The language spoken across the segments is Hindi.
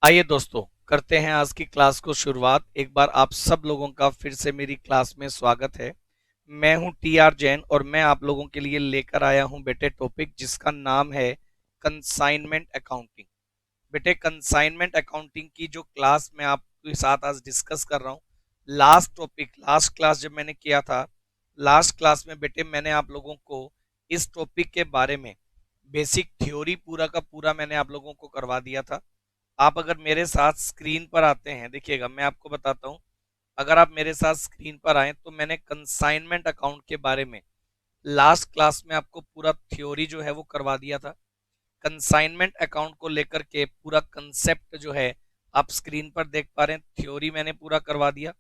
आइए दोस्तों, करते हैं आज की क्लास को शुरुआत। एक बार आप सब लोगों का फिर से मेरी क्लास में स्वागत है। मैं हूं टी आर जैन और मैं आप लोगों के लिए लेकर आया हूं बेटे टॉपिक जिसका नाम है कंसाइनमेंट अकाउंटिंग। बेटे कंसाइनमेंट अकाउंटिंग की जो क्लास मैं आपके साथ आज डिस्कस कर रहा हूं, लास्ट क्लास जब मैंने किया था, लास्ट क्लास में बेटे मैंने आप लोगों को इस टॉपिक के बारे में बेसिक थ्योरी पूरा का पूरा मैंने आप लोगों को करवा दिया था। आप अगर मेरे साथ स्क्रीन पर आते हैं, देखिएगा मैं आपको बताता हूं। अगर आप मेरे साथ स्क्रीन पर आए तो मैंने कंसाइनमेंट अकाउंट के बारे में लास्ट क्लास में आपको पूरा थ्योरी जो है वो करवा दिया था। कंसाइनमेंट अकाउंट को लेकर के पूरा कंसेप्ट जो है आप स्क्रीन पर देख पा रहे हैं, थ्योरी मैंने पूरा करवा दिया।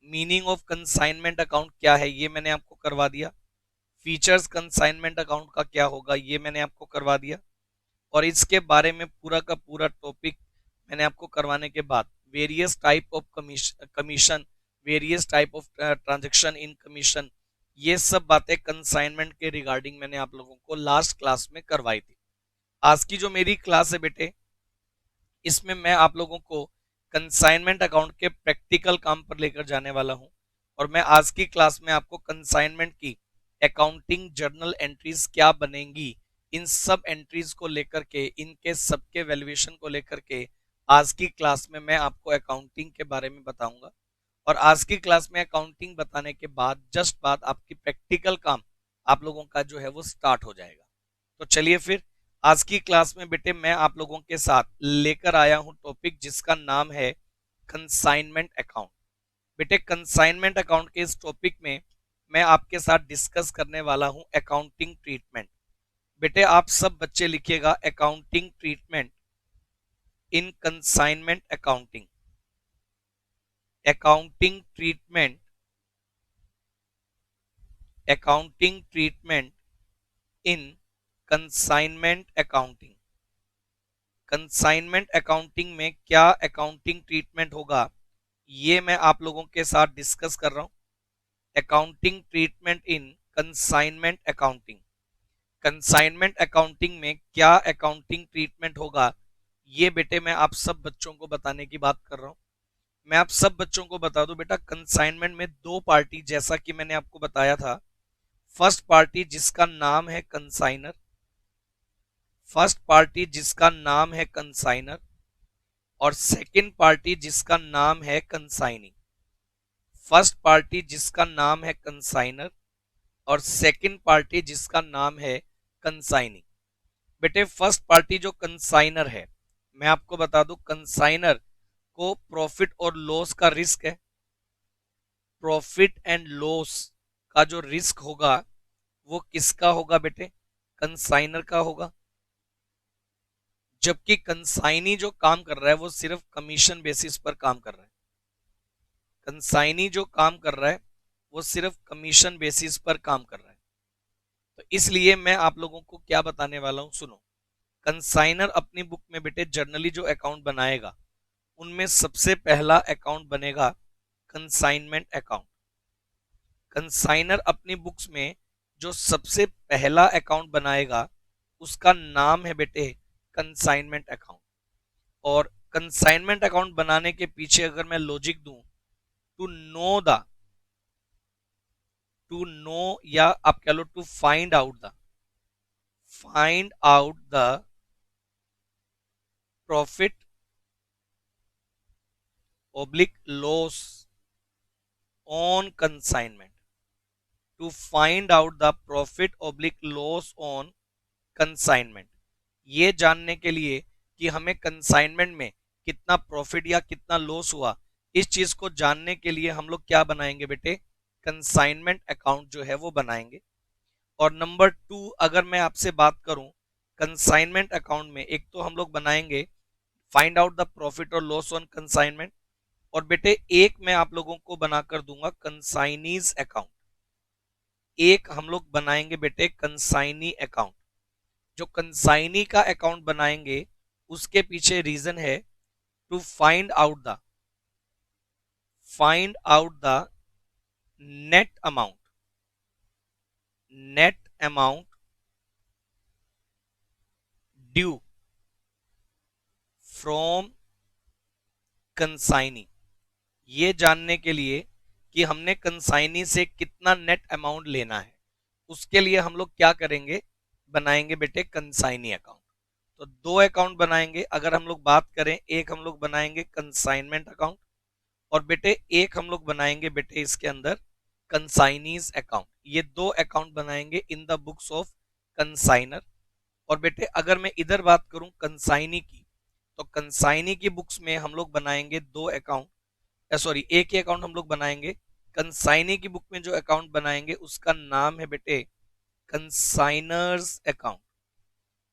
मीनिंग ऑफ कंसाइनमेंट अकाउंट क्या है ये मैंने आपको करवा दिया। फीचर्स कंसाइनमेंट अकाउंट का क्या होगा ये मैंने आपको करवा दिया। और इसके बारे में पूरा का पूरा टॉपिक मैंने आपको करवाने के बाद various type of commission, various type of transaction in commission, ये सब बातें कंसाइनमेंट के रिगार्डिंग मैंने आप लोगों को लास्ट क्लास में करवाई थी। आज की जो मेरी क्लास है बेटे, इसमें मैं आप लोगों को कंसाइनमेंट अकाउंट के प्रैक्टिकल काम पर लेकर जाने वाला हूं। और मैं आज की क्लास में आपको कंसाइनमेंट की अकाउंटिंग जर्नल एंट्रीज क्या बनेंगी, इन सब एंट्रीज को लेकर के, इनके सबके वैल्यूएशन को लेकर के आज की क्लास में मैं आपको अकाउंटिंग के बारे में बताऊंगा। और आज की क्लास में अकाउंटिंग बताने के बाद जस्ट बाद आपकी प्रैक्टिकल काम आप लोगों का जो है वो स्टार्ट हो जाएगा। तो चलिए फिर आज की क्लास में बेटे मैं आप लोगों के साथ लेकर आया हूं टॉपिक जिसका नाम है कंसाइनमेंट अकाउंट। बेटे कंसाइनमेंट अकाउंट के इस टॉपिक में मैं आपके साथ डिस्कस करने वाला हूं अकाउंटिंग ट्रीटमेंट। बेटे आप सब बच्चे लिखिएगा अकाउंटिंग ट्रीटमेंट इन consignment accounting. Accounting treatment, accounting treatment इन कंसाइनमेंट अकाउंटिंग। कंसाइनमेंट अकाउंटिंग में क्या अकाउंटिंग ट्रीटमेंट होगा ये मैं आप लोगों के साथ डिस्कस कर रहा हूं। अकाउंटिंग ट्रीटमेंट इन कंसाइनमेंट अकाउंटिंग। कंसाइनमेंट अकाउंटिंग में क्या अकाउंटिंग ट्रीटमेंट होगा ये बेटे मैं आप सब बच्चों को बताने की बात कर रहा हूं। मैं आप सब बच्चों को बता दूं बेटा, कंसाइनमेंट में दो पार्टी जैसा कि मैंने आपको बताया था। फर्स्ट पार्टी जिसका नाम है कंसाइनर, फर्स्ट पार्टी जिसका नाम है कंसाइनर, और सेकंड पार्टी जिसका नाम है कंसाइनी। फर्स्ट पार्टी जिसका नाम है कंसाइनर और सेकंड पार्टी जिसका नाम है कंसाइनी। बेटे फर्स्ट पार्टी जो कंसाइनर है, मैं आपको बता दूं कंसाइनर को प्रॉफिट और लॉस का रिस्क है। प्रॉफिट एंड लॉस का जो रिस्क होगा वो किसका होगा बेटे? कंसाइनर का होगा। जबकि कंसाइनी जो काम कर रहा है वो सिर्फ कमीशन बेसिस पर काम कर रहा है। कंसाइनी जो काम कर रहा है वो सिर्फ कमीशन बेसिस पर काम कर रहा है। तो इसलिए मैं आप लोगों को क्या बताने वाला हूं, सुनो। कंसाइनर अपनी बुक में बेटे जर्नली जो अकाउंट बनाएगा उनमें सबसे पहला अकाउंट बनेगा कंसाइनमेंट अकाउंट। कंसाइनर अपनी बुक्स में जो सबसे पहला अकाउंट बनाएगा उसका नाम है बेटे कंसाइनमेंट अकाउंट। और कंसाइनमेंट अकाउंट बनाने के पीछे अगर मैं लॉजिक दूं, to know the, to know या आप कह लो to find out the, find out the profit oblique loss on consignment, to find out the profit oblique loss on consignment. ये जानने के लिए कि हमें कंसाइनमेंट में कितना प्रॉफिट या कितना लॉस हुआ, इस चीज को जानने के लिए हम लोग क्या बनाएंगे बेटे? कंसाइनमेंट अकाउंट जो है वो बनाएंगे। और नंबर टू अगर मैं आपसे बात करूं, कंसाइनमेंट अकाउंट में एक तो हम लोग बनाएंगे फाइंड आउट द प्रॉफिट और लॉस ऑन कंसाइनमेंट, और बेटे एक मैं आप लोगों को बनाकर दूंगा कंसाइनीज अकाउंट। एक हम लोग बनाएंगे बेटे कंसाइनी अकाउंट। जो कंसाइनी का अकाउंट बनाएंगे उसके पीछे रीजन है to find out the net amount, net amount due from consignee, ये जानने के लिए कि हमने कंसाइनी से कितना नेट अमाउंट लेना है, उसके लिए हम लोग क्या करेंगे, बनाएंगे बेटे कंसाइनी अकाउंट। तो दो अकाउंट बनाएंगे। अगर हम लोग बात करें, एक हम लोग बनाएंगे कंसाइनमेंट अकाउंट, और बेटे एक हम लोग बनाएंगे बेटे इसके अंदर कंसाइनीज अकाउंट। ये दो अकाउंट बनाएंगे in the books of consignor. और बेटे अगर मैं इधर बात करूं कंसाइनी की, तो कंसाइनी की बुक्स में हम लोग बनाएंगे दो अकाउंट, सॉरी एक ही अकाउंट हम लोग बनाएंगे। कंसाइनी की बुक में जो अकाउंट बनाएंगे उसका नाम है बेटे कंसाइनर्स अकाउंट।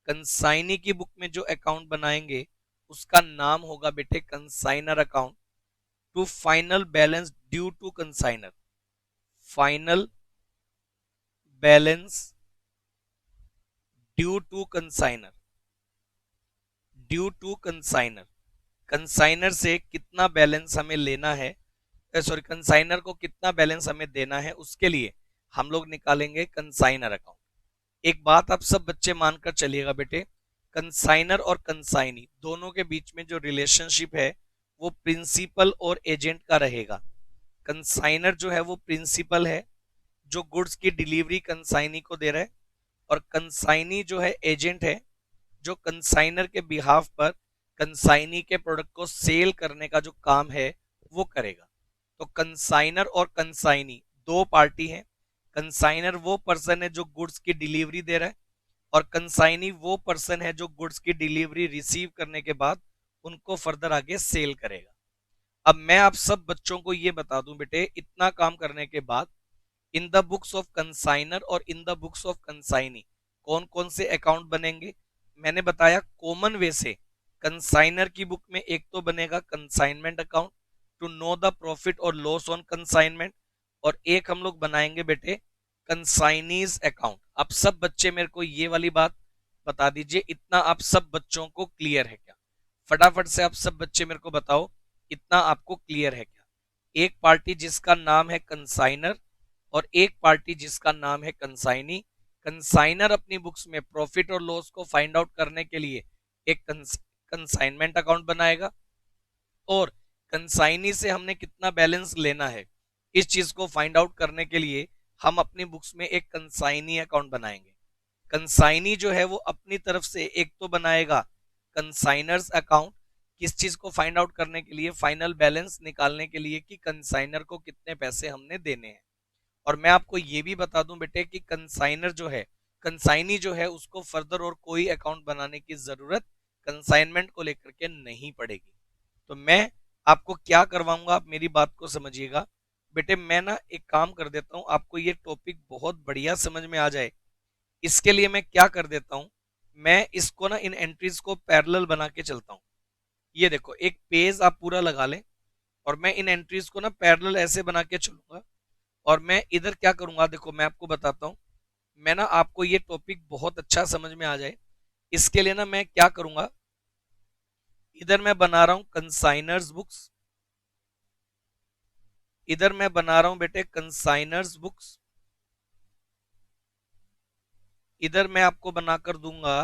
कंसाइनी की बुक में जो अकाउंट बनाएंगे उसका नाम होगा बेटे consignor account. To final balance due to consignor, final balance due to consignor, due to consignor, consignor से कितना बैलेंस हमें लेना है, सॉरी कंसाइनर को कितना बैलेंस हमें देना है, उसके लिए हम लोग निकालेंगे कंसाइनर अकाउंट। एक बात आप सब बच्चे मानकर चलिएगा बेटे, कंसाइनर और कंसाइनी दोनों के बीच में जो रिलेशनशिप है वो प्रिंसिपल और एजेंट का रहेगा। कंसाइनर जो है वो प्रिंसिपल है जो गुड्स की डिलीवरी कंसाइनी को दे रहा है, और कंसाइनी जो है एजेंट है जो कंसाइनर के बिहाफ पर कंसाइनी के प्रोडक्ट को सेल करने का जो काम है वो करेगा। तो कंसाइनर और कंसाइनी दो पार्टी हैं। कंसाइनर वो पर्सन है जो गुड्स की डिलीवरी दे रहा है, और कंसाइनी वो पर्सन है जो गुड्स की डिलीवरी रिसीव करने के बाद उनको फर्दर आगे सेल करेगा। अब मैं आप सब बच्चों को ये बता दूं बेटे, इतना काम करने के बाद in the books of consignor और in the books of consignee कौन कौन से अकाउंट बनेंगे। मैंने बताया कॉमन वे से कंसाइनर की बुक में एक तो बनेगा consignment account to know the profit और लॉस ऑन कंसाइनमेंट, और एक हम लोग बनाएंगे बेटे कंसाइनीज अकाउंट। अब सब बच्चे मेरे को ये वाली बात बता दीजिए, इतना आप सब बच्चों को क्लियर है क्या? फटाफट से आप सब बच्चे मेरे को बताओ, इतना आपको क्लियर है क्या? एक पार्टी जिसका नाम है कंसाइनर और एक पार्टी जिसका नाम है कंसाइनी। कंसाइनर अपनी बुक्स में प्रॉफिट और लॉस को फाइंड आउट करने के लिए एक कंसाइनमेंट अकाउंट बनाएगा, और कंसाइनी से हमने कितना बैलेंस लेना है इस चीज को फाइंड आउट करने के लिए हम अपनी बुक्स में एक कंसाइनी अकाउंट बनाएंगे। कंसाइनी जो है वो अपनी तरफ से एक तो बनाएगा कंसाइनर्स अकाउंट, किस चीज को फाइंड आउट करने के लिए, फाइनल बैलेंस निकालने के लिए कि कंसाइनर को कितने पैसे हमने देने हैं। और मैं आपको ये भी बता दूं बेटे कि कंसाइनर जो है, कंसाइनी जो है उसको फर्दर और कोई अकाउंट बनाने की जरूरत कंसाइनमेंट को लेकर के नहीं पड़ेगी। तो मैं आपको क्या करवाऊंगा, आप मेरी बात को समझिएगा बेटे। मैं ना एक काम कर देता हूं, आपको ये टॉपिक बहुत बढ़िया समझ में आ जाए इसके लिए मैं क्या कर देता हूं, मैं इसको ना इन एंट्रीज को पैरेलल बना के चलता हूं। ये देखो एक पेज आप पूरा लगा लें, और मैं इन एंट्रीज को ना पैरेलल ऐसे बना के चलूंगा। और मैं इधर क्या करूंगा, देखो मैं आपको बताता हूं, मैं ना आपको ये टॉपिक बहुत अच्छा समझ में आ जाए इसके लिए ना मैं क्या करूंगा, इधर मैं बना रहा हूं कंसाइनर्स बुक्स, इधर मैं बना रहा हूं बेटे कंसाइनर्स बुक्स, इधर मैं आपको बनाकर दूंगा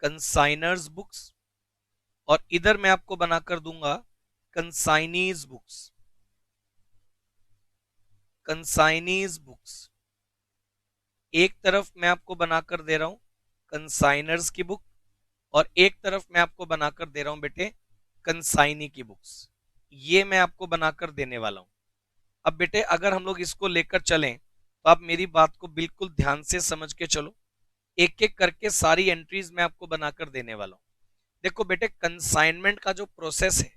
कंसाइनर्स बुक्स, और इधर मैं आपको बनाकर दूंगा कंसाइनीज बुक्स, कंसाइनीज बुक्स। एक तरफ मैं आपको बनाकर दे रहा हूं कंसाइनर्स की बुक, और एक तरफ मैं आपको बनाकर दे रहा हूं बेटे कंसाइनी की बुक्स। ये मैं आपको बनाकर देने वाला हूं। अब बेटे अगर हम लोग इसको लेकर चलें तो आप मेरी बात को बिल्कुल ध्यान से समझ के चलो, एक एक करके सारी एंट्रीज मैं आपको बनाकर देने वाला हूं। देखो बेटे कंसाइनमेंट का जो प्रोसेस है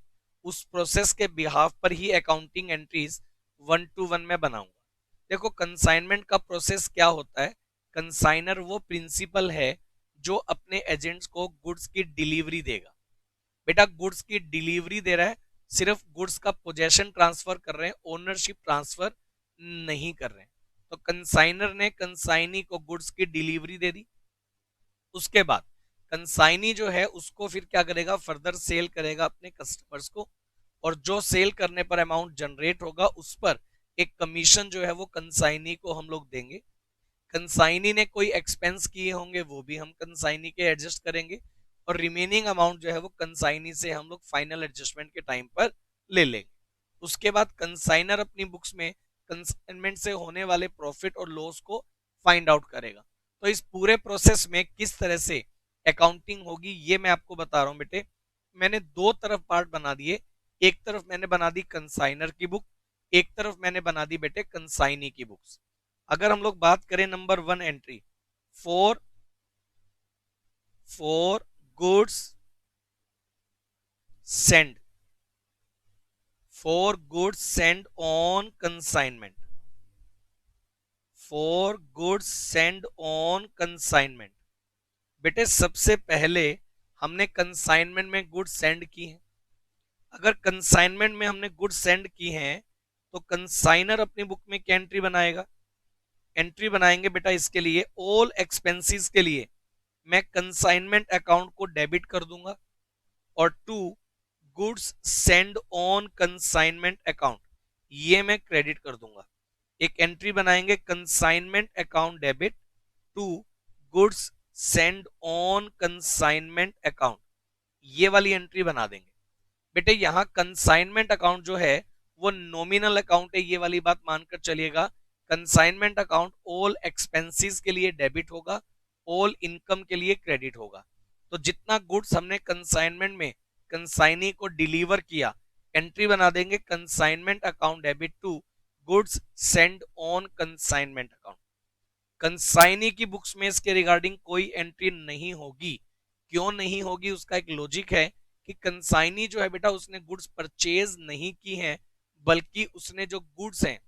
उस प्रोसेस के बिहाफ पर ही अकाउंटिंग एंट्रीज 1 to 1 में बनाऊंगा। देखो कंसाइनमेंट का प्रोसेस क्या होता है, कंसाइनर वो प्रिंसिपल है जो अपने एजेंट्स को गुड्स की डिलीवरी देगा। बेटा गुड्स की डिलीवरी दे रहा है, सिर्फ गुड्स का पोजेशन ट्रांसफर कर रहे हैं, ओनरशिप ट्रांसफर नहीं कर रहे हैं। तो कंसाइनर ने कंसाइनी को गुड्स की डिलीवरी दे दी, उसके बाद कंसाइनी जो है उसको फिर क्या करेगा, फर्दर सेल करेगा अपने कस्टमर्स को, और जो सेल करने पर अमाउंट जनरेट होगा उस पर एक कमीशन जो है वो कंसाइनी को हम लोग देंगे। कंसाइनी ने कोई एक्सपेंस किए होंगे वो भी हम कंसाइनी के एडजस्ट करेंगे, और रिमेनिंग अमाउंट जो है वो कंसाइनी से हम लोग फाइनल एडजस्टमेंट के टाइम पर ले लेंगे। उसके बाद कंसाइनर अपनी बुक्स में कंसाइनमेंट से होने वाले प्रॉफिट और लॉस को फाइंड आउट करेगा। तो इस पूरे प्रोसेस में किस तरह से अकाउंटिंग होगी ये मैं आपको बता रहा हूं बेटे। मैंने दो तरफ पार्ट बना दिए, एक तरफ मैंने बना दी कंसाइनर की बुक, एक तरफ मैंने बना दी बेटे कंसाइनी की बुक्स। अगर हम लोग बात करें number 1 entry for goods send, for goods send on consignment, for goods send on consignment. बेटे सबसे पहले हमने कंसाइनमेंट में गुड्स सेंड की हैं। अगर कंसाइनमेंट में हमने गुड्स सेंड की हैं तो कंसाइनर अपनी बुक में क्या एंट्री बनाएगा? एंट्री बनाएंगे बेटा इसके लिए ऑल एक्सपेंसेस के लिए मैं कंसाइनमेंट अकाउंट को डेबिट कर दूंगा, और to goods send on consignment account ये मैं क्रेडिट कर दूंगा। एक एंट्री बनाएंगे consignment account debit to goods send on consignment account, ये वाली एंट्री बना देंगे। बेटे यहां कंसाइनमेंट अकाउंट जो है वो नॉमिनल अकाउंट है, ये वाली बात मानकर चलिएगा। कंसाइनमेंट अकाउंट ऑल एक्सपेंसेस के लिए डेबिट होगा, ऑल इनकम के लिए क्रेडिट होगा। तो जितना गुड्स हमने कंसाइनमेंट में कंसाइनी को डिलीवर किया, एंट्री बना देंगे consignment account debit to goods send on consignment account. Consignee की बुक्स में इसके रिगार्डिंग कोई एंट्री नहीं होगी। क्यों नहीं होगी? उसका एक लॉजिक है कि कंसाइनी जो है बेटा उसने गुड्स परचेज नहीं की हैं, बल्कि उसने जो गुड्स हैं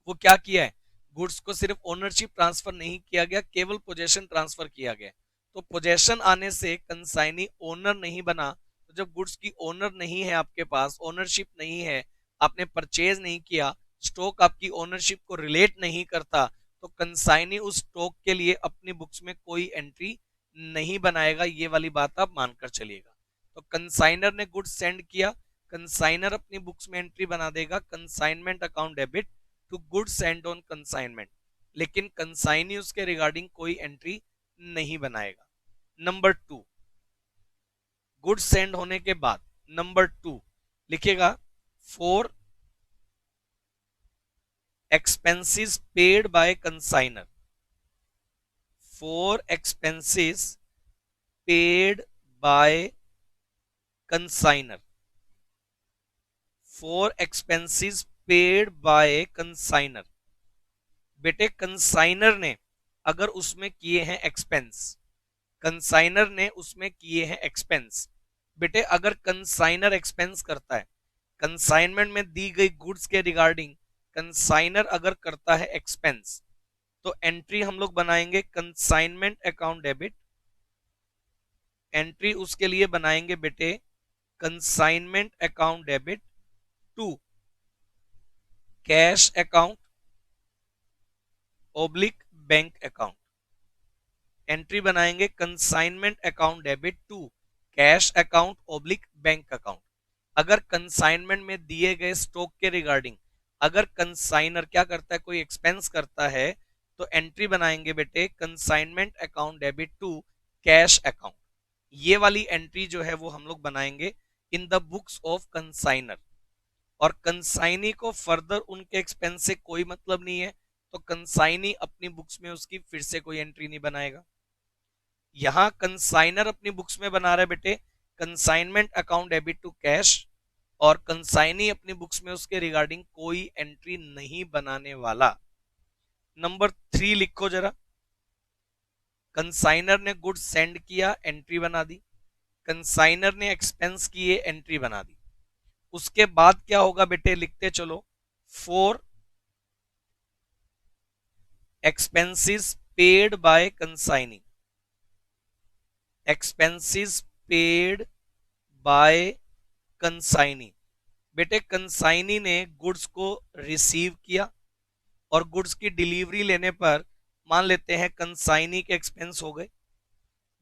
वो क्या किया है, गुड्स को सिर्फ ओनरशिप ट्रांसफर नहीं किया गया, केवल पोजेशन ट्रांसफर किया गया। तो पोजेशन आने से कंसाइनी ओनर नहीं बना। तो जब गुड्स की ओनर नहीं है आपके पास, ओनरशिप नहीं है, आपने परचेज नहीं किया, स्टॉक आपकी ओनरशिप को रिलेट नहीं करता, तो कंसाइनी उस स्टॉक के लिए अपनी बुक्स में कोई एंट्री नहीं बनाएगा। ये वाली बात आप मानकर चलिएगा। तो कंसाइनर ने गुड्स सेंड किया, कंसाइनर अपनी बुक्स में एंट्री बना देगा consignment account debit to goods send on consignment, लेकिन कंसाइनी उसके रिगार्डिंग कोई एंट्री नहीं बनाएगा। नंबर 2, गुड्स सेंड होने के बाद नंबर 2 लिखिएगा for expenses paid by consignor, for expenses paid by consignor, for expenses paid by consignor. बेटे कंसाइनर ने अगर उसमें किए हैं एक्सपेंस, कंसाइनर ने उसमें किए हैं एक्सपेंस, बेटे अगर कंसाइनर एक्सपेंस करता है, कंसाइनमेंट में दी गई गुड्स के रिगार्डिंग कंसाइनर अगर करता है एक्सपेंस, तो एंट्री हम लोग बनाएंगे कंसाइनमेंट अकाउंट डेबिट, एंट्री उसके लिए बनाएंगे बेटे consignment account debit to cash account oblique bank account, entry बनाएंगे consignment account debit to cash account oblique bank account. अगर कंसाइनमेंट में दिए गए स्टॉक के रिगार्डिंग अगर कंसाइनर क्या करता है, कोई एक्सपेंस करता है, तो एंट्री बनाएंगे बेटे consignment account debit to cash account. ये वाली एंट्री जो है वो हम लोग बनाएंगे in the books of consignor. और कंसाइनी को फर्दर उनके एक्सपेंस से कोई मतलब नहीं है, तो कंसाइनी अपनी बुक्स में उसकी फिर से कोई एंट्री नहीं बनाएगा। यहां कंसाइनर अपनी बुक्स में बना रहा है बेटे consignment account debit to cash, और कंसाइनी अपनी बुक्स में उसके रिगार्डिंग कोई एंट्री नहीं बनाने वाला। नंबर 3 लिखो जरा, कंसाइनर ने गुड्स सेंड किया, एंट्री बना दी, कंसाइनर ने एक्सपेंस किए, एंट्री बना दी। उसके बाद क्या होगा बेटे, लिखते चलो, for expenses paid bye consignee, expenses paid bye consignee. बेटे कंसाइनी ने गुड्स को रिसीव किया और गुड्स की डिलीवरी लेने पर मान लेते हैं कंसाइनी के एक्सपेंस हो गए,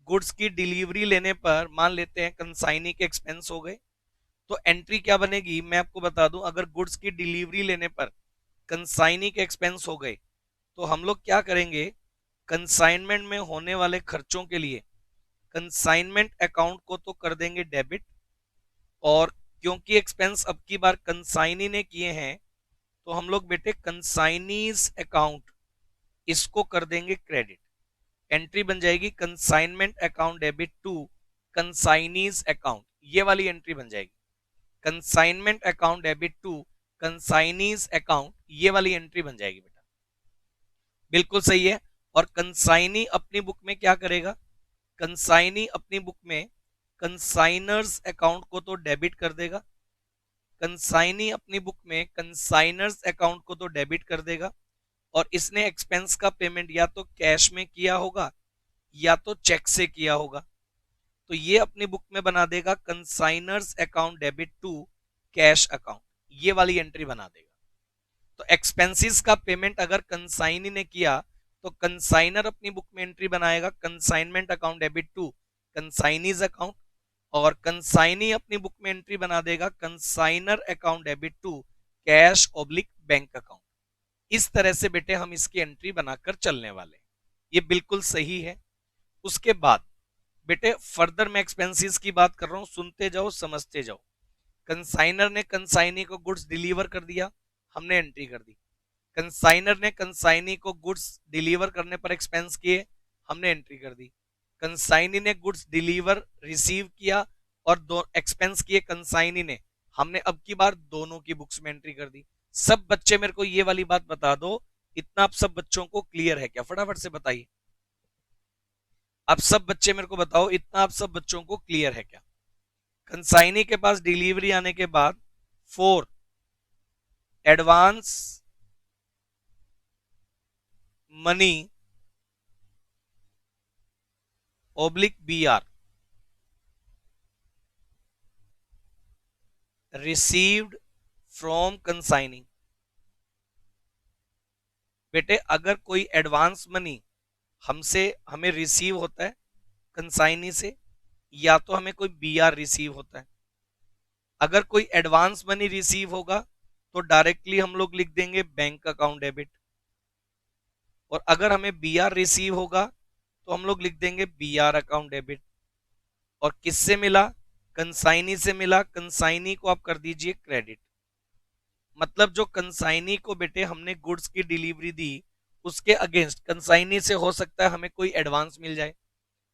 गुड्स की डिलीवरी लेने पर मान लेते हैं कंसाइनी के एक्सपेंस हो गए। तो एंट्री क्या बनेगी मैं आपको बता दूं, अगर गुड्स की डिलीवरी लेने पर कंसाइनी के एक्सपेंस हो गए, तो हम लोग क्या करेंगे, कंसाइनमेंट में होने वाले खर्चों के लिए कंसाइनमेंट अकाउंट को तो कर देंगे डेबिट, और क्योंकि एक्सपेंस अब की बार कंसाइनी ने किए हैं तो हम लोग बेटे कंसाइनीज अकाउंट इसको कर देंगे क्रेडिट। एंट्री बन जाएगी consignment account debit to consignee's account, ये वाली एंट्री बन जाएगी। Consignment account debit to consignee's account, ये वाली एंट्री बन जाएगी बेटा, बिल्कुल सही है। और कंसाइनी अपनी बुक में क्या करेगा, कंसाइनी अपनी बुक में कंसाइनर्स अकाउंट को तो डेबिट कर देगा, कंसाइनी अपनी बुक में कंसाइनर्स अकाउंट को तो डेबिट कर देगा, और इसने एक्सपेंस का पेमेंट या तो कैश में किया होगा या तो चेक से किया होगा, तो ये अपनी बुक में बना देगा consignor's account debit to cash account, ये वाली एंट्री बना देगा। तो एक्सपेंसेस का पेमेंट अगर कंसाइनी ने किया तो कंसाइनर अपनी बुक में एंट्री बनाएगा consignment account debit to consignee's account, और कंसाइनी अपनी बुक में एंट्री बना देगा consignor account debit to cash oblique bank account. इस तरह से बेटे हम इसकी एंट्री बनाकर चलने वाले, ये बिल्कुल सही है। उसके बाद बेटे फर्दर मैं एक्सपेंसेस की बात कर रहा हूं, सुनते जाओ समझते जाओ। कंसाइनर ने कंसाइनी को गुड्स डिलीवर कर दिया, हमने एंट्री कर दी। कंसाइनर ने कंसाइनी को गुड्स डिलीवर करने पर एक्सपेंस किए, हमने एंट्री कर दी। कंसाइनी ने गुड्स डिलीवर रिसीव किया और दो एक्सपेंस किए कंसाइनी ने, हमने अब की बार दोनों की बुक्स में एंट्री कर दी। सब बच्चे मेरे को ये वाली बात बता दो, इतना आप सब बच्चों को क्लियर है क्या, फटाफट से बताइए। आप सब बच्चे मेरे को बताओ, इतना आप सब बच्चों को क्लियर है क्या। कंसाइनी के पास डिलीवरी आने के बाद for advance money oblique B R received from consignee. बेटे अगर कोई एडवांस मनी हमें रिसीव होता है कंसाइनी से, या तो हमें कोई बी आर रिसीव होता है। अगर कोई एडवांस मनी रिसीव होगा तो डायरेक्टली हम लोग लिख देंगे बैंक अकाउंट डेबिट, और अगर हमें बी आर रिसीव होगा तो हम लोग लिख देंगे बी आर अकाउंट डेबिट। और किससे मिला, कंसाइनी से मिला, कंसाइनी को आप कर दीजिए क्रेडिट। मतलब जो कंसाइनी को बेटे हमने गुड्स की डिलीवरी दी उसके अगेंस्ट कंसाइनी से हो सकता है हमें कोई एडवांस मिल जाए।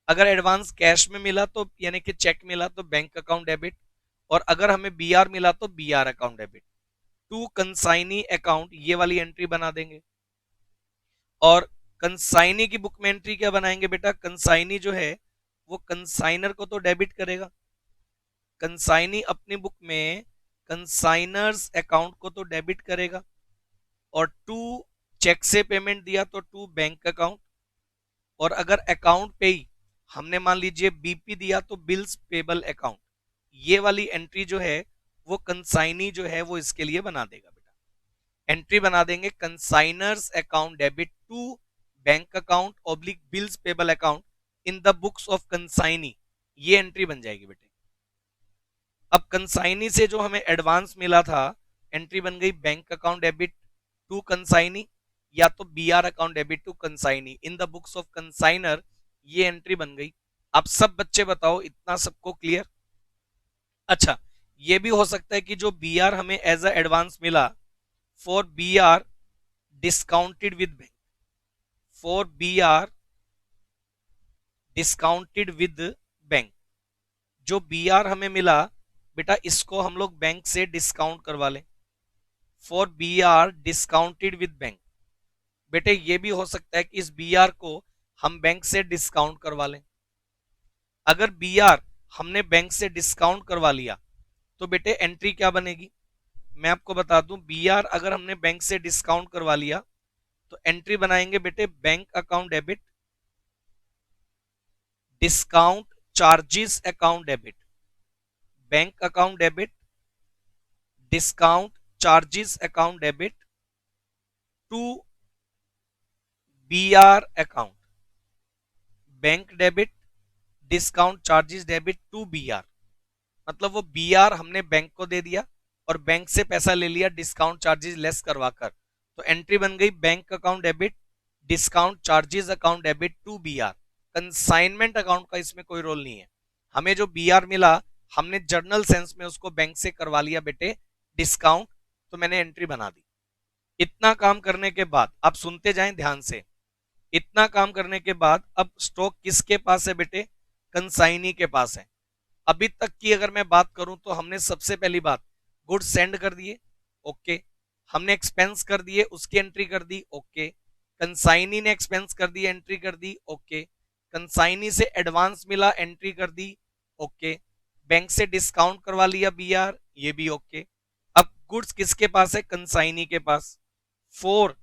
अगर एडवांस कैश में मिला तो यानी कि चेक मिला तो बैंक अकाउंट डेबिट, और अगर हमें बी आर मिला तो B R account debit to consignee account, ये वाली एंट्री बना देंगे। और कंसाइनी की बुक में एंट्री क्या बनाएंगे बेटा, कंसाइनी जो है वो कंसाइनर को तो डेबिट करेगा, कंसाइनी अपनी बुक में कंसाइनर्स अकाउंट को तो डेबिट करेगा, और टू चेक से पेमेंट दिया तो टू बैंक अकाउंट, और अगर अकाउंट पे ही हमने मान लीजिए बीपी दिया तो बिल्स पेबल अकाउंट, ये वाली एंट्री जो है वो कंसाइनी जो है वो इसके लिए बना देगा बेटा। एंट्री बना देंगे consignor's account debit to bank account oblique bills payable account in the books of consignee, ये एंट्री बन जाएगी बेटे। अब कंसाइनी से जो हमें एडवांस मिला था एंट्री बन गई bank account debit to consignee, या तो B R account debit to consignee in the books of consignor, ये एंट्री बन गई। आप सब बच्चे बताओ, इतना सबको क्लियर। अच्छा, ये भी हो सकता है कि जो बी आर हमें एज अ एडवांस मिला for B R discounted with bank, for B R discounted with bank, जो बी आर हमें मिला बेटा इसको हम लोग बैंक से डिस्काउंट करवा लें, for B R discounted with bank. बेटे ये भी हो सकता है कि इस बी आर को हम बैंक से डिस्काउंट करवा लें। अगर बी आर हमने बैंक से डिस्काउंट करवा लिया तो बेटे एंट्री क्या बनेगी, मैं आपको बता दूं, बी आर अगर हमने बैंक से डिस्काउंट करवा लिया तो एंट्री बनाएंगे बेटे bank account debit discount charges account debit, bank account debit discount charges account debit to B R account, bank debit discount charges debit to B R. मतलब वो बी आर हमने बैंक को दे दिया और बैंक से पैसा ले लिया डिस्काउंट चार्जेस लेस करवाकर, तो एंट्री बन गई bank account debit discount charges account debit to B R. Consignment account का इसमें कोई रोल नहीं है। हमें जो बीआर मिला हमने जर्नल सेंस में उसको बैंक से करवा लिया बेटे डिस्काउंट, तो मैंने एंट्री बना दी। इतना काम करने के बाद आप सुनते जाएं ध्यान से, इतना काम करने के बाद अब स्टॉक किसके पास है बेटे? कंसाइनी के पास है। अभी तक की अगर मैं बात करूं तो हमने सबसे पहली बात गुड्स सेंड कर दिए, ओके। हमने एक्सपेंस कर दिए, उसकी एंट्री कर दी, ओके। कंसाइनी ने एक्सपेंस कर दिया, एंट्री कर दी, ओके। कंसाइनी से एडवांस मिला, एंट्री कर दी, ओके। बैंक से डिस्काउंट करवा लिया बीआर, ये भी ओके। अब गुड्स किसके पास है? कंसाइनी के पास। 4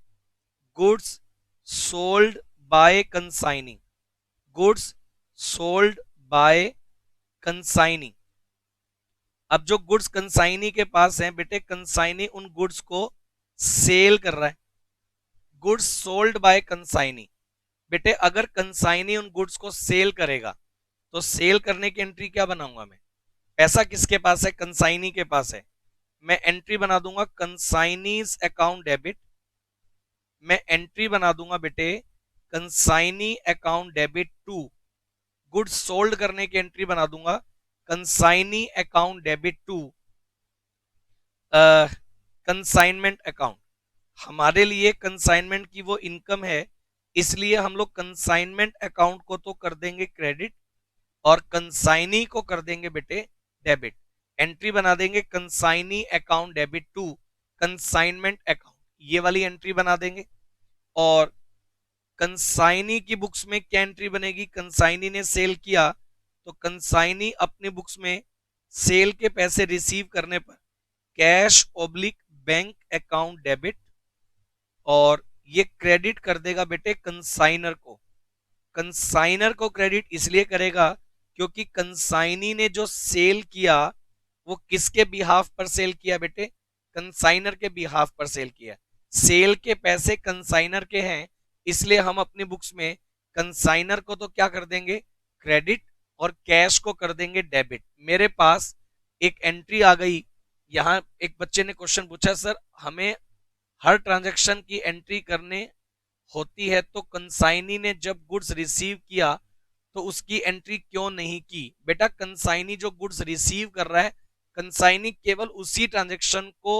goods sold by consignee, goods sold by consignee. अब जो गुड्स कंसाइनी के पास हैं बेटे, कंसाइनी उन गुड्स को सेल कर रहा है। गुड्स सोल्ड बाय कंसाइनी, बेटे अगर कंसाइनी उन गुड्स को सेल करेगा तो सेल करने की एंट्री क्या बनाऊंगा मैं? पैसा किसके पास है? कंसाइनी के पास है। मैं एंट्री बना दूंगा कंसाइनीज अकाउंट डेबिट। मैं एंट्री बना दूंगा बेटे consignee account debit to, goods sold करने की एंट्री बना दूंगा consignee account debit to consignment account. हमारे लिए कंसाइनमेंट की वो इनकम है, इसलिए हम लोग कंसाइनमेंट अकाउंट को तो कर देंगे क्रेडिट और कंसाइनी को कर देंगे बेटे डेबिट। एंट्री बना देंगे consignee account debit to consignment account, ये वाली एंट्री बना देंगे। और कंसाइनी की बुक्स में क्या एंट्री बनेगी? कंसाइनी ने सेल किया तो कंसाइनी अपने बुक्स में सेल के पैसे रिसीव करने पर cash oblique bank account debit, और ये क्रेडिट कर देगा बेटे कंसाइनर को। कंसाइनर को क्रेडिट इसलिए करेगा क्योंकि कंसाइनी ने जो सेल किया वो किसके बिहाफ पर सेल किया बेटे? कंसाइनर के बिहाफ पर सेल किया। सेल के पैसे कंसाइनर के हैं, इसलिए हम अपनी बुक्स में कंसाइनर को तो क्या कर देंगे? क्रेडिट, और कैश को कर देंगे डेबिट। मेरे पास एक एंट्री आ गई। यहां एक बच्चे ने क्वेश्चन पूछा, सर हमें हर ट्रांजैक्शन की एंट्री करने होती है तो कंसाइनी ने जब गुड्स रिसीव किया तो उसकी एंट्री क्यों नहीं की? बेटा कंसाइनी जो गुड्स रिसीव कर रहा है, कंसाइनी केवल उसी ट्रांजैक्शन को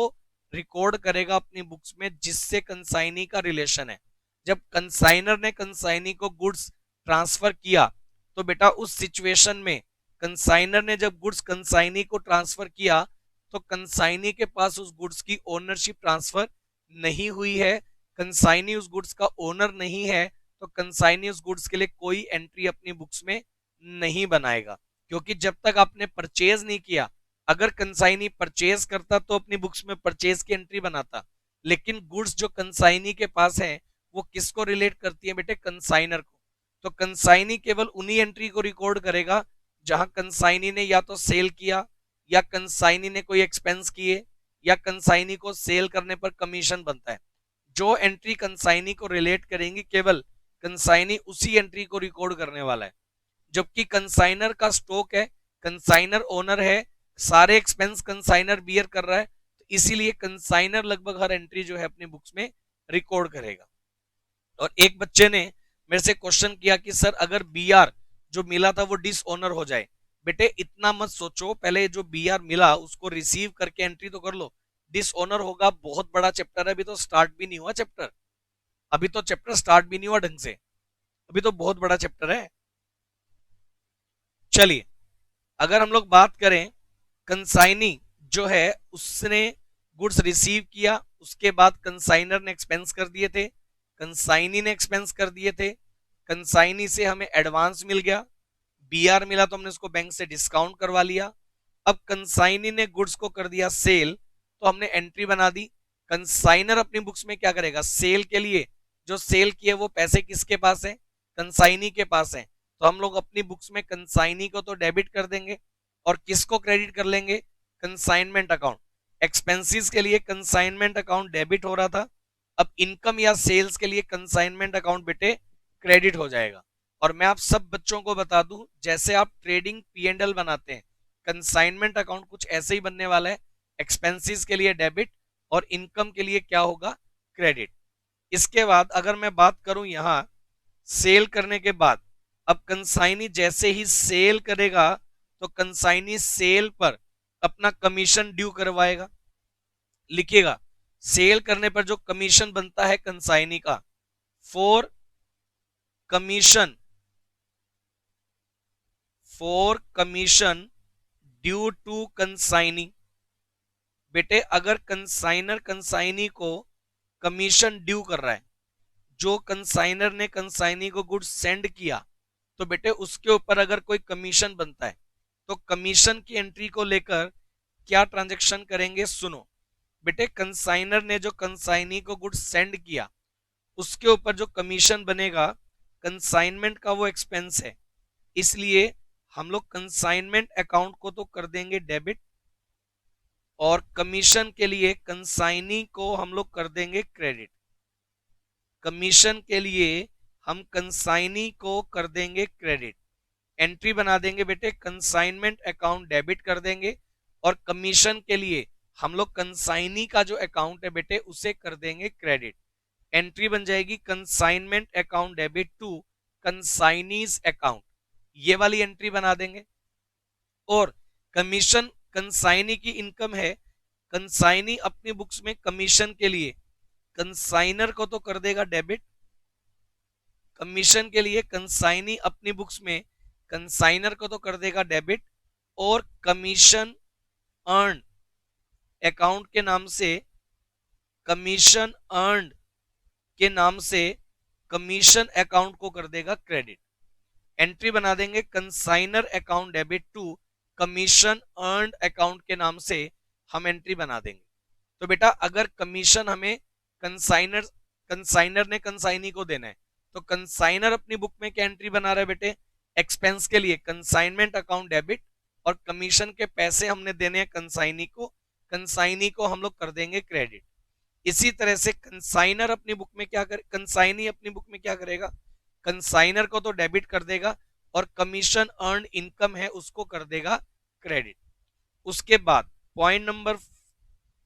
रिकॉर्ड करेगा अपनी बुक्स में जिससे कंसाइनी का रिलेशन है। जब कंसाइनर ने कंसाइनी को गुड्स ट्रांसफर किया तो बेटा उस सिचुएशन में कंसाइनर ने जब गुड्स कंसाइनी को ट्रांसफर किया तो कंसाइनी के पास उस गुड्स की ओनरशिप ट्रांसफर नहीं हुई है, कंसाइनी उस गुड्स का ओनर नहीं है, तो कंसाइनी उस गुड्स के लिए कोई एंट्री अपनी बुक्स में नहीं बनाएगा। क्योंकि जब तक आपने परचेज नहीं किया, अगर कंसाइनी परचेज करता तो अपनी बुक्स में परचेज की एंट्री बनाता, लेकिन गुड्स जो कंसाइनी के पास है वो किसको रिलेट करती है बेटे? कंसाइनर को। तो कंसाइनी केवल उन्हीं एंट्री को रिकॉर्ड करेगा जहां कंसाइनी ने या तो सेल किया, या कंसाइनी ने कोई एक्सपेंस किए, या कंसाइनी को सेल करने पर कमीशन बनता है। जो एंट्री कंसाइनी को रिलेट करेंगी केवल कंसाइनी उसी एंट्री को रिकॉर्ड करने वाला है। जबकि कंसाइनर का स्टॉक है, कंसाइनर ओनर है, सारे एक्सपेंस कंसाइनर बियर कर रहा है, तो इसीलिए कंसाइनर लगभग हर एंट्री जो है अपनी बुक्स में रिकॉर्ड करेगा। और एक बच्चे ने मेरे से क्वेश्चन किया कि सर अगर बीआर जो मिला था वो डिसओनर हो जाए। बेटे इतना मत सोचो, पहले जो बीआर मिला उसको रिसीव करके एंट्री तो कर लो। डिसओनर होगा, बहुत बड़ा चैप्टर है, अभी तो स्टार्ट भी नहीं हुआ चैप्टर, अभी तो चैप्टर स्टार्ट भी नहीं हुआ ढंग से, अभी तो बहुत बड़ा चैप्टर है। चलिए अगर हम लोग बात करें, कंसाइनी जो है उसने गुड्स रिसीव किया, उसके बाद कंसाइनर ने एक्सपेंस कर दिए थे, कंसाइनी ने एक्सपेंस कर दिए थे, कंसाइनी से हमें एडवांस मिल गया, बीआर मिला तो हमने उसको बैंक से डिस्काउंट करवा लिया। अब कंसाइनी ने गुड्स को कर दिया सेल, तो हमने एंट्री बना दी। कंसाइनर अपनी बुक्स में क्या करेगा? सेल के लिए जो सेल किए वो पैसे किसके पास है? कंसाइनी के पास है, तो हम लोग अपनी बुक्स में कंसाइनी को तो डेबिट कर देंगे और किसको क्रेडिट कर लेंगे? Consignment account. एक्सपेंसेस के लिए कंसाइनमेंट अकाउंट डेबिट हो रहा था, अब इनकम या सेल्स के लिए कंसाइनमेंट अकाउंट बेटे क्रेडिट हो जाएगा। और मैं आप सब बच्चों को बता दूं, जैसे आप ट्रेडिंग P&L बनाते हैं, कंसाइनमेंट अकाउंट कुछ ऐसे ही बनने वाला है। एक्सपेंसेस के लिए डेबिट और इनकम के लिए क्या होगा? क्रेडिट। इसके बाद अगर मैं बात करूं यहां सेल करने के बाद, अब कंसाइनी जैसे ही सेल करेगा तो कंसाइनी सेल पर अपना कमीशन ड्यू करवाएगा। लिखिएगा, सेल करने पर जो कमीशन बनता है कंसाइनी का, for commission due to consignee. बेटे अगर कंसाइनर कंसाइनी को कमीशन ड्यू कर रहा है, जो कंसाइनर ने कंसाइनी को गुड्स सेंड किया, तो बेटे उसके ऊपर अगर कोई कमीशन बनता है तो कमीशन की एंट्री को लेकर क्या ट्रांजैक्शन करेंगे, सुनो। बेटे कंसाइनर ने जो कंसाइनी को गुड्स सेंड किया उसके ऊपर जो कमीशन बनेगा, कंसाइनमेंट का वो एक्सपेंस है, इसलिए हम लोग कंसाइनमेंट अकाउंट को तो कर देंगे डेबिट, और कमीशन के लिए कंसाइनी को हम लोग कर देंगे क्रेडिट। कमीशन के लिए हम कंसाइनी को कर देंगे क्रेडिट। एंट्री बना देंगे बेटे, कंसाइनमेंट अकाउंट डेबिट कर देंगे, और कमीशन के लिए हम लोग कंसाइनी का जो अकाउंट है बेटे उसे कर देंगे क्रेडिट। एंट्री बन जाएगी consignment account debit to consignee's account, ये वाली एंट्री बना देंगे। और कमीशन कंसाइनी की इनकम है, कंसाइनी अपनी बुक्स में कमीशन के लिए कंसाइनर को तो कर देगा डेबिट, कमीशन के लिए कंसाइनी अपनी बुक्स में कंसाइनर को तो कर देगा डेबिट, और कमीशन अर्न अकाउंट के नाम से, कमीशन अर्न के नाम से कमीशन अकाउंट को कर देगा क्रेडिट। एंट्री बना देंगे consignor account debit to commission earn account के नाम से हम एंट्री बना देंगे। तो बेटा अगर कमीशन हमें कंसाइनर ने कंसाइनी को देना है, तो कंसाइनर अपनी बुक में क्या एंट्री बना रहा है बेटे, एक्सपेंस के लिए कंसाइनमेंट अकाउंट डेबिट, और कमीशन के पैसे हमने देने हैं कंसाइनी को हम लोग कर देंगे क्रेडिट। इसी तरह से कंसाइनर अपनी बुक में क्या करे, कंसाइनी अपनी बुक में क्या करेगा, कंसाइनर को तो डेबिट कर देगा, और कमीशन अर्न इनकम है उसको कर देगा क्रेडिट। उसके बाद पॉइंट नंबर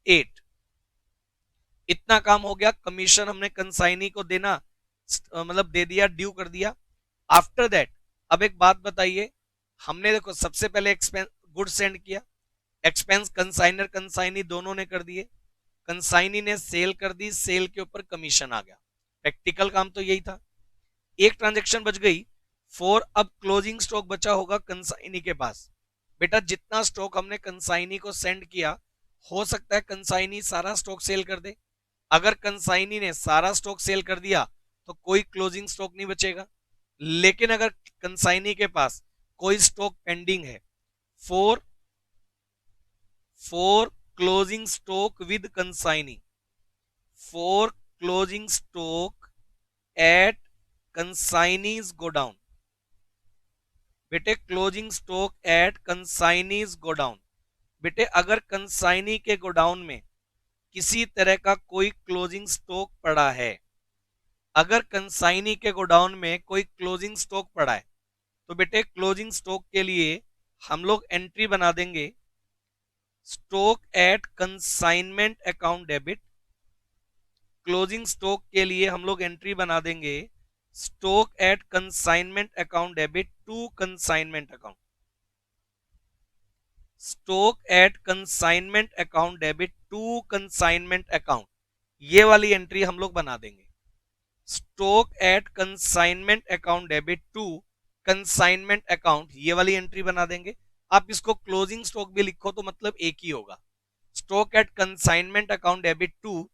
8, इतना काम हो गया, कमीशन हमने कंसाइनी को देना मतलब दे दिया, ड्यू कर दिया। आफ्टर दैट अब एक बात बताइए, हमने देखो सबसे पहले एक्सपेंस गुड सेंड किया, एक्सपेंस कंसाइनर कंसाइनी दोनों ने कर दिए, कंसाइनी ने सेल कर दी, सेल के ऊपर कमीशन आ गया। प्रैक्टिकल काम तो यही था। एक ट्रांजैक्शन बच गई, फॉर अब क्लोजिंग स्टॉक बचा होगा कंसाइनी के पास। बेटा जितना स्टॉक हमने कंसाइनी को सेंड किया, हो सकता है कंसाइनी सारा स्टॉक सेल कर दे। अगर कंसाइनी ने सारा स्टॉक सेल कर दिया तो कोई क्लोजिंग स्टॉक नहीं बचेगा, लेकिन अगर कंसाइनी के पास कोई स्टॉक पेंडिंग है, for closing stock with consignee, for closing stock at consignee's godown. बेटे closing stock at consignee's godown, बेटे अगर कंसाइनी के गोडाउन में किसी तरह का कोई क्लोजिंग स्टॉक पड़ा है, अगर कंसाइनी के गोडाउन में कोई क्लोजिंग स्टॉक पड़ा है, तो बेटे क्लोजिंग स्टॉक के लिए हम लोग एंट्री बना देंगे stock at consignment account debit. Closing stock के लिए हम लोग एंट्री बना देंगे stock at consignment account debit to consignment account, stock at consignment account debit to consignment account, ये वाली एंट्री हम लोग बना देंगे। Stock at consignment account debit to consignment account, ये वाली एंट्री बना देंगे। आप इसको क्लोजिंग स्टॉक भी लिखो तो मतलब एक ही होगा, stock at consignment account debit to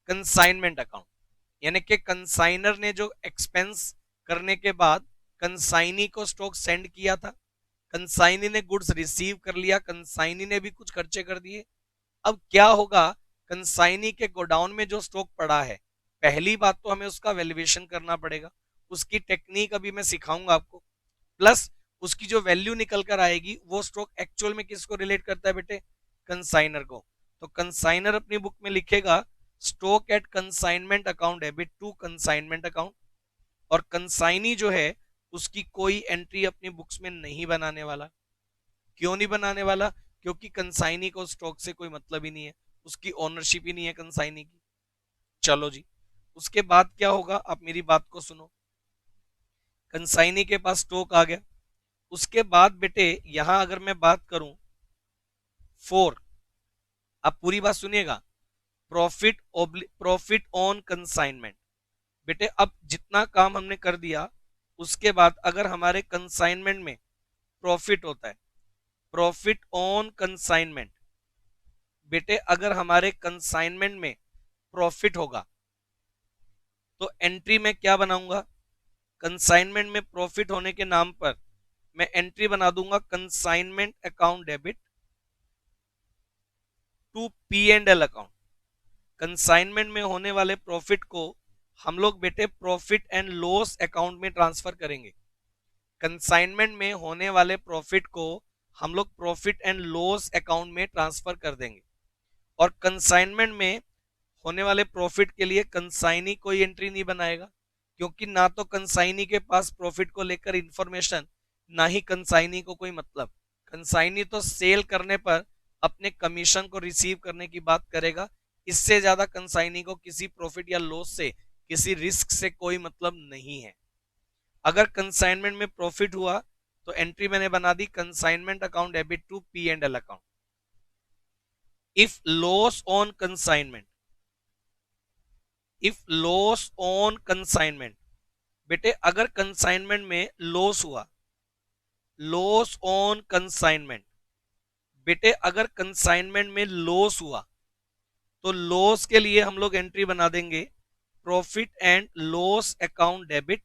consignment account, यानी कि कंसाइनर ने जो एक्सपेंस करने के बाद कंसाइनी को स्टॉक सेंड किया था, कंसाइनी ने गुड्स रिसीव कर लिया, कंसाइनी ने भी कुछ खर्चे कर दिए। अब क्या होगा, कंसाइनी के गोडाउन में जो स्टॉक पड़ा है, पहली बात तो हमें उसका वैल्यूएशन करना पड़ेगा, उसकी टेक्निक अभी मैं सिखाऊंगा आपको, प्लस उसकी जो वैल्यू निकल कर आएगी वो स्टॉक एक्चुअल में किसको रिलेट करता है बेटे, कंसाइनर को। तो कंसाइनर अपनी बुक में लिखेगा stock at consignment account debit to consignment account, और कंसाइनी जो है उसकी कोई एंट्री अपनी बुक्स में नहीं बनाने वाला। क्यों नहीं बनाने वाला, क्योंकि कंसाइनी को स्टॉक से कोई मतलब ही नहीं है, उसकी ओनरशिप ही नहीं है कंसाइनी की। चलो जी, उसके बाद क्या होगा, आप मेरी बात को सुनो। कंसाइनी के पास स्टॉक आ गया। उसके बाद बेटे यहां अगर मैं बात करूं 4, आप पूरी बात सुनिएगा, प्रॉफिट ऑन कंसाइनमेंट। बेटे अब जितना काम हमने कर दिया उसके बाद अगर हमारे कंसाइनमेंट में प्रॉफिट होता है, प्रॉफिट ऑन कंसाइनमेंट, बेटे अगर हमारे कंसाइनमेंट में प्रॉफिट होगा तो एंट्री में क्या बनाऊंगा, कंसाइनमेंट में प्रॉफिट होने के नाम पर मैं एंट्री बना दूंगा consignment account debit to P and L account. Consignment में होने वाले प्रॉफिट को हम लोग बेटे प्रॉफिट एंड लॉस अकाउंट में ट्रांसफर करेंगे। कंसाइनमेंट में होने वाले प्रॉफिट को हम लोग प्रॉफिट एंड लॉस अकाउंट में ट्रांसफर कर देंगे। और कंसाइनमेंट में होने वाले प्रॉफिट के लिए कंसाइनी कोई एंट्री नहीं बनाएगा, क्योंकि ना तो कंसाइनी के पास प्रॉफिट को लेकर इंफॉर्मेशन, ना ही कंसाइनी को कोई मतलब। कंसाइनी तो सेल करने पर अपने कमीशन को रिसीव करने की बात करेगा, इससे ज्यादा कंसाइनी को किसी प्रॉफिट या लॉस से, किसी रिस्क से कोई मतलब नहीं है। अगर कंसाइनमेंट में प्रॉफिट हुआ तो एंट्री मैंने बना दी consignment account debit to P and L account. If loss on consignment, if loss on consignment, बेटे अगर कंसाइनमेंट में लॉस हुआ, लॉस ऑन कंसाइनमेंट, बेटे अगर कंसाइनमेंट में लॉस हुआ तो लॉस के लिए हम लोग एंट्री बना देंगे profit and loss account debit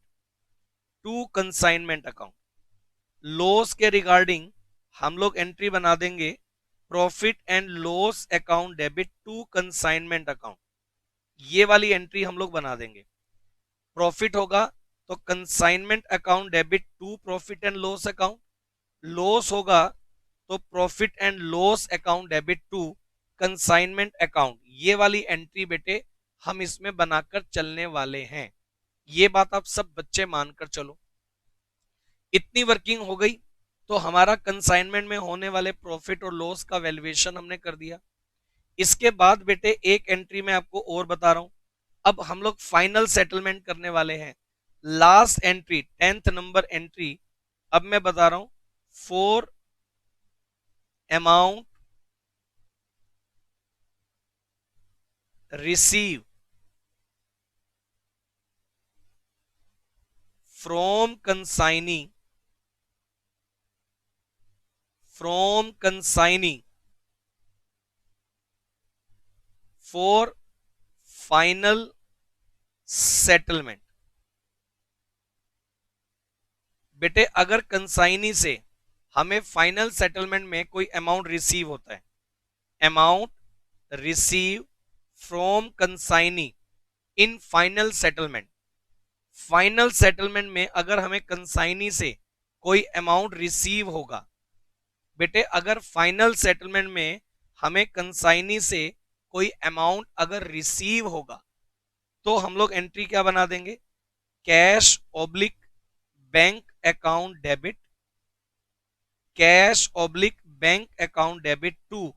to consignment account. Loss के रिगार्डिंग हम लोग एंट्री बना देंगे profit and loss account debit to consignment account. ये वाली एंट्री हम लोग बना देंगे। प्रॉफिट होगा तो consignment account debit to profit and loss account, loss होगा तो profit and loss account debit to consignment account. ये वाली एंट्री बेटे हम इसमें बनाकर चलने वाले हैं। ये बात आप सब बच्चे मानकर चलो। इतनी वर्किंग हो गई तो हमारा कंसाइनमेंट में होने वाले प्रॉफिट और लॉस का वैल्यूएशन हमने कर दिया। इसके बाद बेटे एक एंट्री में आपको और बता रहा हूं, अब हम लोग फाइनल सेटलमेंट करने वाले हैं। Last entry 10th number entry अब मैं बता रहा हूं, for amount receive from consignee, from consignee for final settlement. बेटे अगर कंसाइनी से हमें फाइनल सेटलमेंट में कोई अमाउंट रिसीव होता है, amount receive from consignee in final settlement, final settlement में अगर हमें कंसाइनी से कोई अमाउंट रिसीव होगा, बेटे अगर फाइनल सेटलमेंट में हमें कंसाइनी से कोई अमाउंट अगर रिसीव होगा तो हम लोग एंट्री क्या बना देंगे, cash oblique bank account debit, cash oblique bank account debit to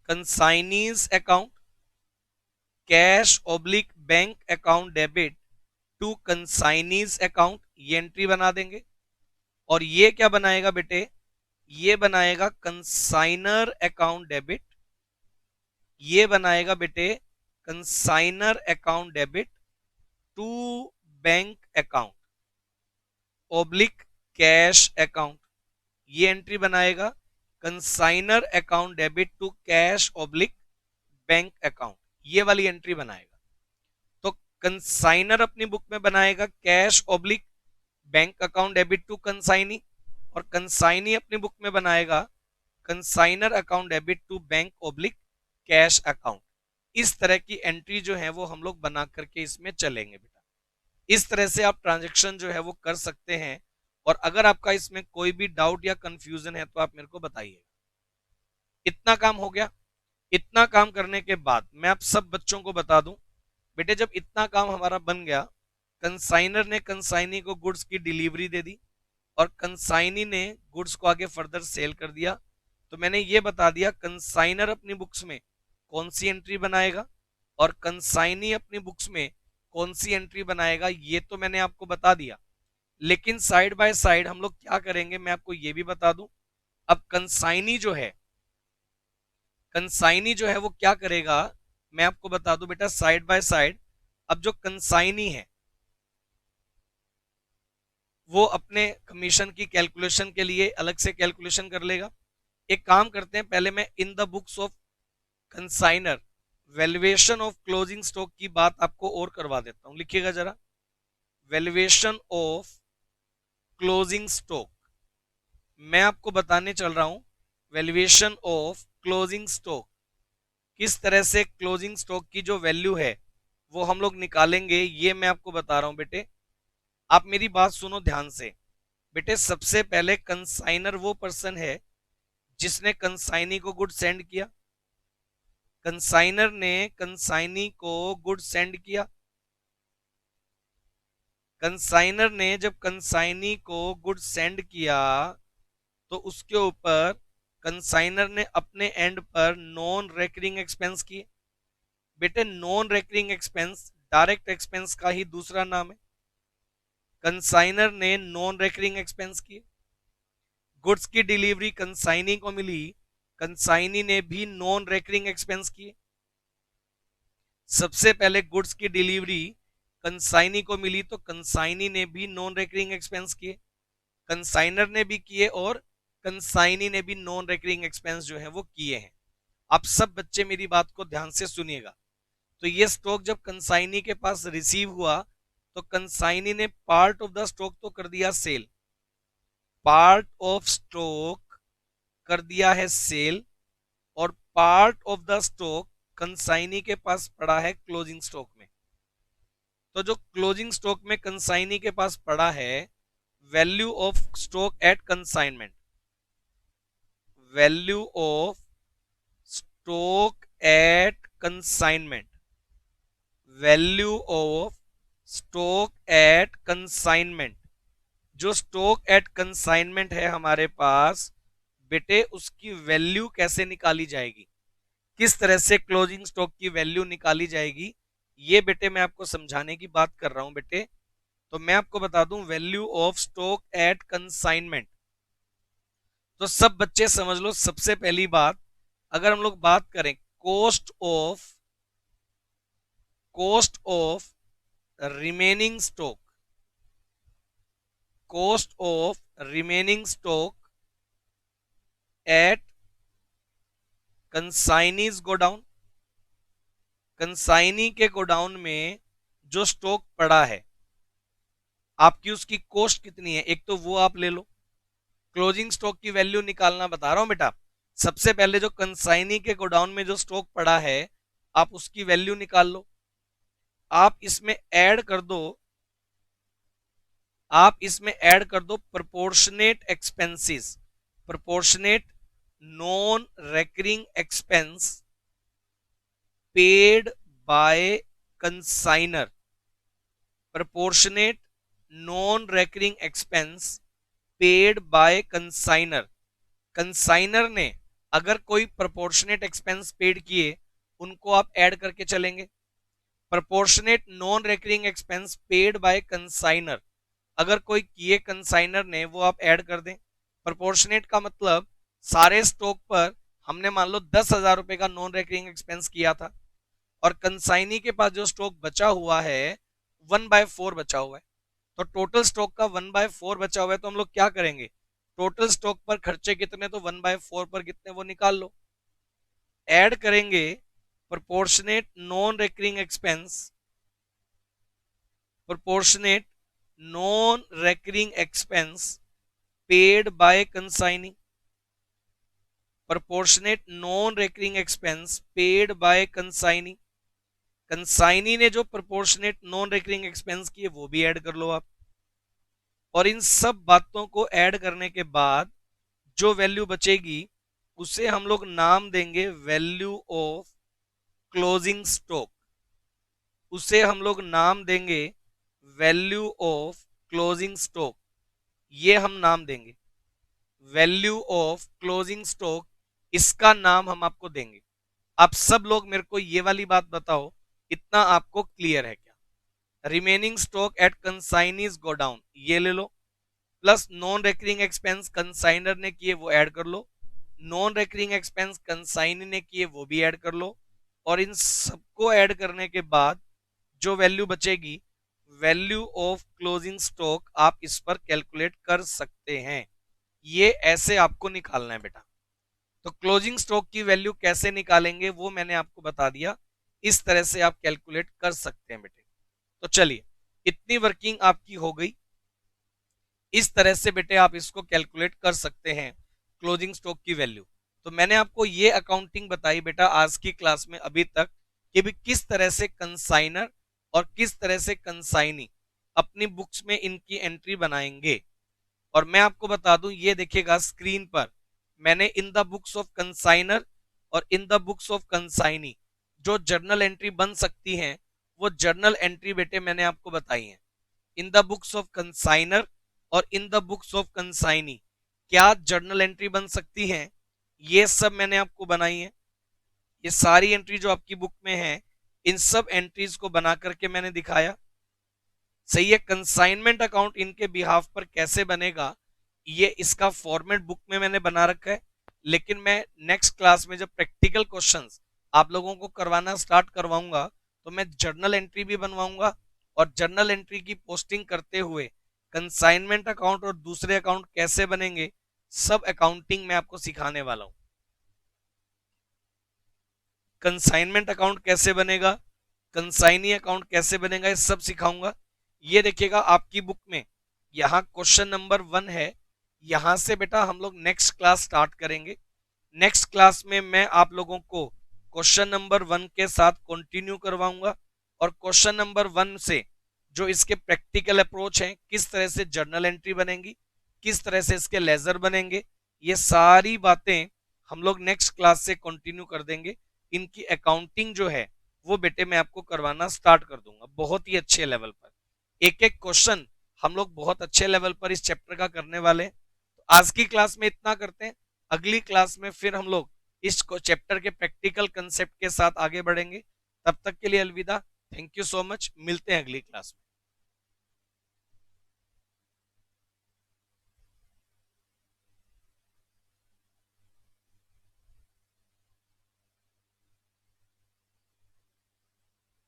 consignee's account, cash oblique bank account debit to consignee's account. ये एंट्री बना देंगे। और ये क्या बनाएगा बेटे, ये बनाएगा कंसाइनर अकाउंट डेबिट, ये बनाएगा बेटे consignor account debit to bank account oblique cash account. ये एंट्री बनाएगा consignor account debit to cash oblique bank account. ये वाली एंट्री बनाएगा। तो कंसाइनर अपनी बुक में बनाएगा cash oblique bank account debit to consignee, और कंसाइनी अपनी बुक में बनाएगा consignor account debit to bank oblique cash account. इस तरह की एंट्री जो है वो हम लोग बना करके इसमें चलेंगे बेटा। इस तरह से आप ट्रांजैक्शन जो है वो कर सकते हैं। और अगर आपका इसमें कोई भी डाउट या कंफ्यूजन है तो आप मेरे को बताइए। इतना काम हो गया। इतना काम करने के बाद मैं आप सब बच्चों को बता दूं, बेटे जब इतना काम हमारा बन गया, कंसाइनर ने कंसाइनी को गुड्स की डिलीवरी दे दी और कंसाइनी ने गुड्स को आगे फर्दर सेल कर दिया। तो मैंने ये बता दिया कंसाइनर अपनी बुक्स में कौन सी एंट्री बनाएगा और कंसाइनी अपनी बुक्स में कौन सी एंट्री बनाएगा ये तो मैंने आपको बता दिया, लेकिन साइड बाय साइड हम लोग क्या करेंगे मैं आपको ये भी बता दूं। अब कंसाइनी जो है वो क्या करेगा, मैं आपको बता दूं बेटा साइड बाय साइड। अब जो कंसाइनी है वो अपने कमीशन की कैलकुलेशन के लिए अलग से कैलकुलेशन कर लेगा। एक काम करते हैं, पहले मैं in the books of consignor valuation of closing stock की बात आपको और करवा देता हूं, लिखिएगा जरा। वैल्यूएशन ऑफ क्लोजिंग स्टॉक मैं आपको बताने चल रहा हूं। वैल्यूएशन ऑफ क्लोजिंग स्टॉक, किस तरह से क्लोजिंग स्टॉक की जो वैल्यू है वो हम लोग निकालेंगे, ये मैं आपको बता रहा हूं बेटे। आप मेरी बात सुनो ध्यान से। बेटे सबसे पहले कंसाइनर वो पर्सन है जिसने कंसाइनी को गुड सेंड किया। कंसाइनर ने कंसाइनी को गुड सेंड किया। कंसाइनर ने जब कंसाइनी को गुड सेंड किया तो उसके ऊपर कंसाइनर ने अपने एंड पर नॉन रेकरिंग एक्सपेंस किए। बेटे non recurring expense direct expense का ही दूसरा नाम है। कंसाइनर ने नॉन रेकरिंग एक्सपेंस किए। गुड्स की डिलीवरी कंसाइनी को मिली, कंसाइनी ने भी नॉन रेकरिंग एक्सपेंस किए। सबसे पहले गुड्स की डिलीवरी कंसाइनी को मिली तो कंसाइनी ने भी नॉन रेकरिंग एक्सपेंस किए, कंसाइनर ने भी किए और कंसाइनी ने भी नॉन रेकरिंग एक्सपेंस जो है वो किए हैं। आप सब बच्चे मेरी बात को ध्यान से सुनिएगा। तो ये स्टॉक जब कंसाइनी के पास रिसीव हुआ तो कंसाइनी ने पार्ट ऑफ द स्टॉक तो कर दिया सेल, पार्ट ऑफ स्टॉक कर दिया है सेल, और part of the stock consignee के पास पड़ा है क्लोजिंग स्टॉक में। तो जो क्लोजिंग स्टॉक में कंसाइनी के पास पड़ा है, value of stock at consignment, value of stock at consignment, value of stock at consignment, जो स्टॉक एट कंसाइनमेंट है हमारे पास बेटे, उसकी वैल्यू कैसे निकाली जाएगी, किस तरह से क्लोजिंग स्टॉक की वैल्यू निकाली जाएगी, ये बेटे मैं आपको समझाने की बात कर रहा हूं बेटे। तो मैं आपको बता दूं value of stock at consignment. तो सब बच्चे समझ लो, सबसे पहली बात अगर हम लोग बात करें cost of remaining stock, cost of remaining stock at consignee's godown, consignee के गोडाउन में जो स्टॉक पड़ा है आपकी उसकी कॉस्ट कितनी है, एक तो वो आप ले लो। क्लोजिंग स्टॉक की वैल्यू निकालना बता रहा हूं बेटा। सबसे पहले जो कंसाइनी के गोडाउन में जो स्टॉक पड़ा है आप उसकी वैल्यू निकाल लो। आप इसमें ऐड कर दो, आप इसमें ऐड कर दो proportionate expenses, proportionate non recurring expense paid by consignor, proportionate non recurring expense paid by consignor. Consignor ने अगर कोई प्रोपोर्शनेट एक्सपेंस पेड किए उनको आप ऐड करके चलेंगे। Proportionate non recurring expense paid by consignor अगर कोई किए कंसाइनर ने, वो आप ऐड कर दें। प्रोपोर्शनेट का मतलब सारे स्टॉक पर हमने मान लो 10,000 रुपए का नॉन रेकरिंग एक्सपेंस किया था और कंसाइनी के पास जो स्टॉक बचा हुआ है 1/4 बचा हुआ है, तो टोटल स्टॉक का 1/4 बचा हुआ है। तो हम लोग क्या करेंगे, टोटल स्टॉक पर खर्चे कितने तो 1/4 पर कितने वो निकाल लो, ऐड करेंगे proportionate non recurring expense, proportionate non recurring expense paid bye consignee, proportionate non recurring expense paid bye consignee. Consignee ने जो प्रोपोर्शनेट नॉन रेकरिंग एक्सपेंस किए वो भी ऐड कर लो आप, और इन सब बातों को ऐड करने के बाद जो वैल्यू बचेगी उसे हम लोग नाम देंगे वैल्यू ऑफ क्लोजिंग स्टॉक, उसे हम लोग नाम देंगे वैल्यू ऑफ क्लोजिंग स्टॉक, ये हम नाम देंगे वैल्यू ऑफ क्लोजिंग स्टॉक, इसका नाम हम आपको देंगे। आप सब लोग मेरे को ये वाली बात बताओ, इतना आपको क्लियर है क्या? Remaining stock at consignee's godown, ये ले लो, plus non recurring expense consignor ने किए वो ऐड कर लो, नॉन रेकरिंग एक्सपेंस कंसाइनी ने किए वो भी ऐड कर लो, और इन सबको ऐड करने के बाद जो वैल्यू बचेगी, वैल्यू ऑफ क्लोजिंग स्टॉक, आप इस पर कैलकुलेट कर सकते हैं। ये ऐसे आपको निकालना है बेटा। तो क्लोजिंग स्टॉक की वैल्यू कैसे निकालेंगे वो मैंने आपको बता दिया, इस तरह से आप कैलकुलेट कर सकते हैं बेटे। तो चलिए, इतनी वर्किंग आपकी हो गई, इस तरह से बेटे आप इसको कैलकुलेट कर सकते हैं क्लोजिंग स्टॉक की वैल्यू। तो मैंने आपको ये अकाउंटिंग बताई बेटा आज की क्लास में अभी तक, कि भी किस तरह से कंसाइनर और किस तरह से कंसाइनी अपनी बुक्स में इनकी एंट्री बनाएंगे। और मैं आपको बता दूं, ये देखिएगा स्क्रीन पर, मैंने in the books of consignor और in the books of consignee जो जर्नल एंट्री बन सकती हैं, वो जर्नल एंट्री बेटे मैंने आपको बताई है। In the books of consignor और in the books of consignee क्या जर्नल एंट्री बन सकती है, ये सब मैंने आपको बनाई है। ये सारी एंट्री जो आपकी बुक में है, इन सब एंट्रीज को बना करके मैंने दिखाया। सही है। कंसाइनमेंट अकाउंट इनके बिहाफ पर कैसे बनेगा, ये इसका फॉर्मेट बुक में मैंने बना रखा है। लेकिन मैं नेक्स्ट क्लास में जब प्रैक्टिकल क्वेश्चंस आप लोगों को करवाना स्टार्ट करवाऊंगा, तो मैं जर्नल एंट्री भी बनवाऊंगा, और जर्नल एंट्री की पोस्टिंग करते हुए कंसाइनमेंट अकाउंट और दूसरे अकाउंट कैसे बनेंगे, सब अकाउंटिंग मैं आपको सिखाने वाला हूं। कंसाइनमेंट अकाउंट कैसे बनेगा, कंसाइनी अकाउंट कैसे बनेगा, ये सब सिखाऊंगा। ये देखिएगा आपकी बुक में यहाँ क्वेश्चन नंबर 1 है। यहां से बेटा हम लोग नेक्स्ट क्लास स्टार्ट करेंगे। नेक्स्ट क्लास में मैं आप लोगों को क्वेश्चन नंबर 1 के साथ कंटिन्यू करवाऊंगा, और क्वेश्चन नंबर 1 से जो इसके प्रैक्टिकल अप्रोच है, किस तरह से जर्नल एंट्री बनेंगी, किस तरह से इसके लेजर बनेंगे, ये सारी बातें हम लोग नेक्स्ट क्लास से कंटिन्यू कर देंगे। इनकी अकाउंटिंग जो है वो बेटे मैं आपको करवाना स्टार्ट कर दूंगा बहुत ही अच्छे लेवल पर। एक एक क्वेश्चन हम लोग बहुत अच्छे लेवल पर इस चैप्टर का करने वाले हैं। तो आज की क्लास में इतना करते हैं, अगली क्लास में फिर हम लोग इस चैप्टर के प्रैक्टिकल कंसेप्ट के साथ आगे बढ़ेंगे। तब तक के लिए अलविदा, थैंक यू सो मच, मिलते हैं अगली क्लास में।